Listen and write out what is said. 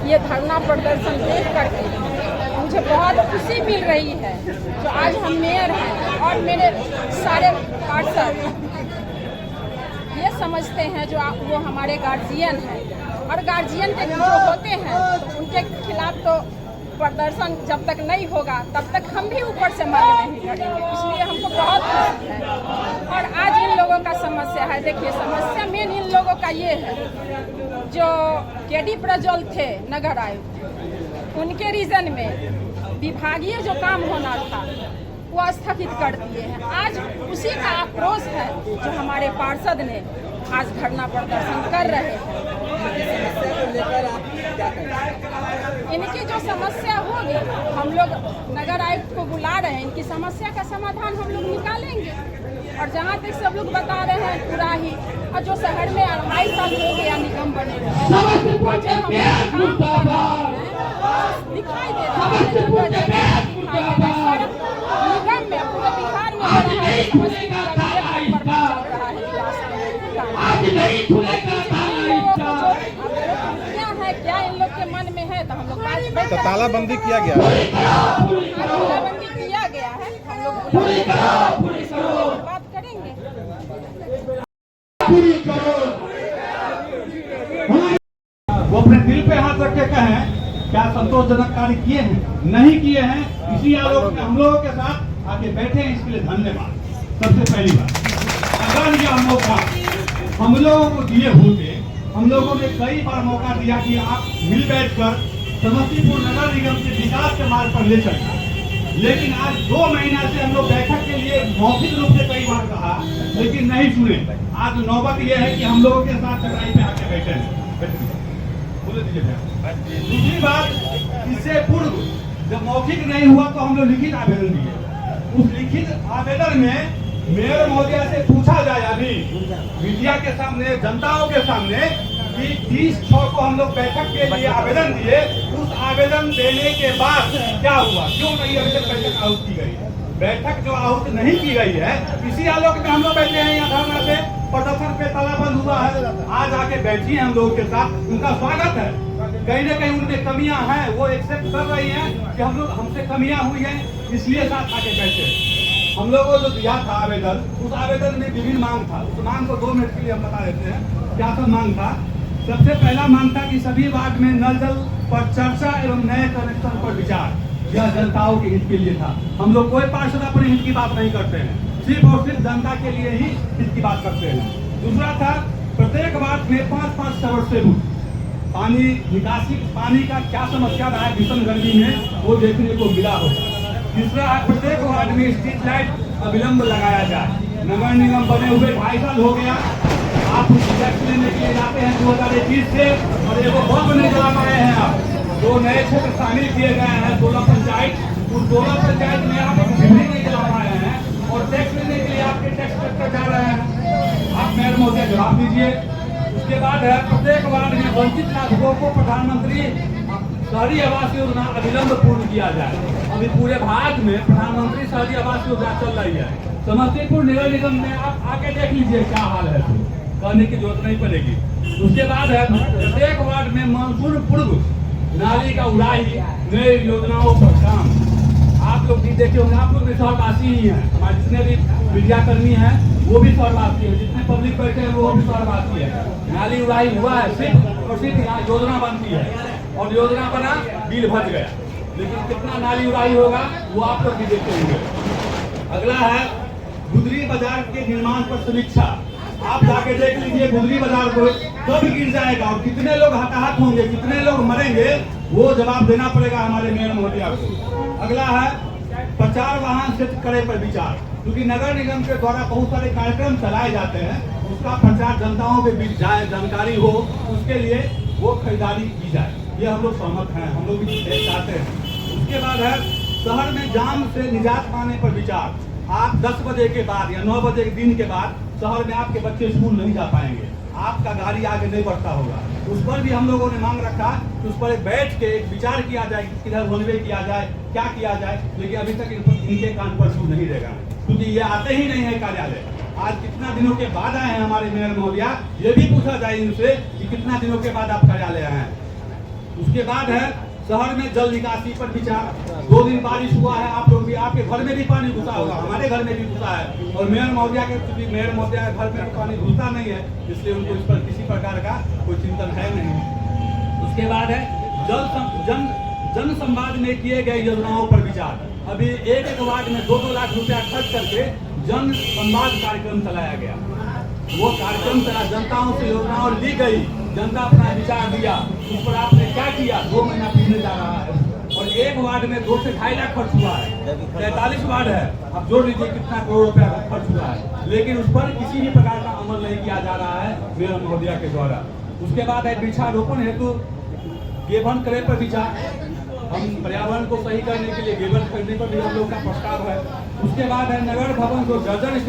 ये धरना प्रदर्शन देख करके मुझे बहुत खुशी मिल रही है। जो आज हम मेयर हैं और मेरे सारे पार्षद ये समझते हैं जो वो हमारे गार्जियन हैं, और गार्जियन के जो होते हैं तो उनके खिलाफ तो प्रदर्शन जब तक नहीं होगा तब तक हम भी ऊपर से मांग नहीं करेंगे। इसलिए हमको बहुत खुशी है। और आज इन लोगों का समस्या है, देखिए समस्या मेन इन लोगों का ये है, जो केडी प्रज्वल थे नगर आयुक्त, उनके रीजन में विभागीय जो काम होना था वो स्थगित कर दिए हैं। आज उसी का आक्रोश है जो हमारे पार्षद ने आज धरना प्रदर्शन कर रहे हैं। इनकी जो समस्या होगी हम लोग नगर आयुक्त को बुला रहे हैं, इनकी समस्या का समाधान हम लोग निकालेंगे। और जहाँ तक सब लोग बता रहे हैं पूरा ही, और जो शहर में 2.5 साल हो गया निगम बने हुए दिखाई दे रहा है, जगह जगह दिखाई दे रहा है। निगम में पूरे बिहार में हो रहा है, समस्या पर चल रहा है। क्या इन लोग के मन में है तो हम लोग तो तालाबंदी किया गया है, तालाबंदी किया गया है, हम लोग बात करेंगे। वो अपने दिल पे हाथ रख के कहें क्या संतोषजनक कार्य किए हैं, नहीं किए हैं, इसी आलोक में हम लोगों के साथ आके बैठे हैं, इसके लिए धन्यवाद। सबसे पहली बात, अगर यह मौका हम लोगों को दिए होते, हम लोगों ने कई बार मौका दिया कि आप मिल बैठकर समस्तीपुर नगर निगम के विकास के मार्ग पर ले चलना, लेकिन आज 2 महीना से हम लोग बैठक के लिए मौखिक रूप से कई बार कहा, लेकिन नहीं सुने। आज नौबत यह है कि हम लोगों के साथ चटाई पे आके बैठे हैं। बोले दीजिए। दूसरी बात, इससे पूर्व जब मौखिक नहीं हुआ तो हम लोग लिखित आवेदन दिए। उस लिखित आवेदन में मेयर महोदया से पूछा जाए अभी मीडिया के सामने, जनताओं के सामने कि 30/6 को हम लोग बैठक के लिए आवेदन दिए, उस आवेदन देने के बाद क्या हुआ, क्यों नहीं अभी तक बैठक आहूत की गई? बैठक जो आहूत नहीं की गई है, इसी आलोक में हम लोग बैठे हैं यहाँ धरना पे, प्रदर्शन पे तालाबंद हुआ है। आज आके बैठी हैं हम लोगों के साथ, उनका स्वागत है। कहीं न कहीं उनमें कमियां हैं, वो एक्सेप्ट कर रही हैं कि हम लोग हमसे कमियां हुई हैं, इसलिए साथ आके बैठे हैं। हम लोगों को जो दिया था आवेदन, उस आवेदन में विभिन्न मांग था। उस मांग को 2 मिनट के लिए हम बता देते हैं क्या सब मांग था। सबसे पहला मांग था कि सभी वार्ड में नल जल पर चर्चा एवं नए कनेक्शन पर विचार, यह जनताओं के हित के लिए था। हम लोग कोई पार्षद अपने हित की बात नहीं करते हैं, सिर्फ और सिर्फ जनता के लिए ही हित की बात करते हैं। दूसरा था प्रत्येक वार्ड में 5-5 सबसेबुल पानी निकासी, पानी का क्या समस्या रहा है भीषण गर्मी में, वो देखने को मिला हो। तीसरा है प्रत्येक वार्ड में स्ट्रीट लाइट अविलंब लगाया जाए। नगर निगम बने हुए 2.5 साल हो गया, आप टैक्स लेने के लिए जाते हैं 2021 से, और एगो बल्ब नहीं जला पाए हैं आप। 2 नए क्षेत्र शामिल किए गए हैं, 16 पंचायत, उस 16 पंचायत में आप एक बिजली नहीं जला पाए हैं, और टैक्स लेने के लिए आपके टैक्स कलेक्टर जा रहे हैं। आप मेयर महोदय जवाब दीजिए। उसके बाद है प्रत्येक वार्ड में वंचित नागरिकों को प्रधानमंत्री शहरी आवास योजना अविलंब पूर्ण किया जाए। अभी पूरे भारत में प्रधानमंत्री शहरी आवास योजना चल रही है, समस्तीपुर नगर निगम में आप आके देख लीजिए क्या हाल है, तो कहने की जरूरत नहीं पड़ेगी। उसके बाद है प्रत्येक वार्ड में मानसून पूर्व नाली का उड़ाही, नई योजनाओं पर काम। आप लोग भी देखे होंगे, आप लोग भी शहरवासी ही हैं, हमारे जितने भी मीडिया कर्मी हैं वो भी शहरवासी है, जितने पब्लिक बैठे हैं वो भी शहरवासी है। नाली उड़ाही हुआ है, सिर्फ और सिर्फ यहाँ योजना बनती है, और योजना बना बिल भज गया, लेकिन कितना नाली उड़ाही होगा वो आप लोग भी देखते होंगे। अगला है गुदरी बाजार के निर्माण पर समीक्षा। आप जाके देख लीजिए गुदरी बाजार को कब गिर जाएगा और कितने लोग हताहत होंगे, कितने लोग मरेंगे, वो जवाब देना पड़ेगा हमारे मेयर महोदया को। अगला है प्रचार वाहन क्षेत्र करे पर विचार, क्योंकि नगर निगम के द्वारा बहुत सारे कार्यक्रम चलाए जाते हैं, उसका प्रचार जनताओं के बीच जाए, जानकारी हो, उसके लिए वो खरीदारी की जाए, ये हम लोग सहमत हैं, हम लोग भी चाहते हैं। उसके बाद है शहर में जाम से निजात पाने पर विचार। आप 10 बजे के बाद या 9 बजे के दिन के बाद शहर में आपके बच्चे स्कूल नहीं जा पाएंगे, आपका गाड़ी आगे नहीं बढ़ता होगा, उस पर भी हम लोगों ने मांग रखा कि उस पर बैठ के एक विचार किया जाए, किधर होलवे किया जाए, क्या किया जाए, लेकिन अभी तक इनके कान पर छू नहीं रहेगा, क्योंकि ये आते ही नहीं है कार्यालय। आज कितना दिनों के बाद आए हैं हमारे मेयर महोदया, ये भी पूछा जाए इनसे कि कितना दिनों के बाद आप कार्यालय आए हैं। उसके बाद है शहर में जल निकासी पर विचार। 2 दिन बारिश हुआ है, आप लोग भी, आपके घर में भी पानी घुसा होगा, हमारे घर में भी घुसा है, और मेयर महोदया के घर में पानी घुसता नहीं है, इसलिए उनको इस पर किसी प्रकार का कोई चिंतन है नहीं। उसके बाद है जन संवाद में किए गए योजनाओं पर विचार। अभी एक वार्ड में 2-2 लाख रुपया खर्च करके जन संवाद कार्यक्रम चलाया गया। वो कार्यक्रम चला, जनताओं से योजनाओं ली गई, जनता अपना विचार दिया, उस पर आपने क्या किया? 2 महीना पीछे जा रहा है, और एक वार्ड में 2 से 2.5 लाख खर्च हुआ है। 43 वार्ड है, आप जोड़ लीजिए कितना करोड़ रुपया खर्च हुआ है, लेकिन उस पर किसी भी प्रकार का अमल नहीं किया जा रहा है मेयर महोदया के द्वारा। उसके बाद है वृक्षारोपण हेतु गेवन करे पर विचार। हम पर्यावरण को सही करने के लिए गेवन खरीदने पर भी हम लोग का प्रस्ताव है। उसके बाद है नगर भवन को दर्जन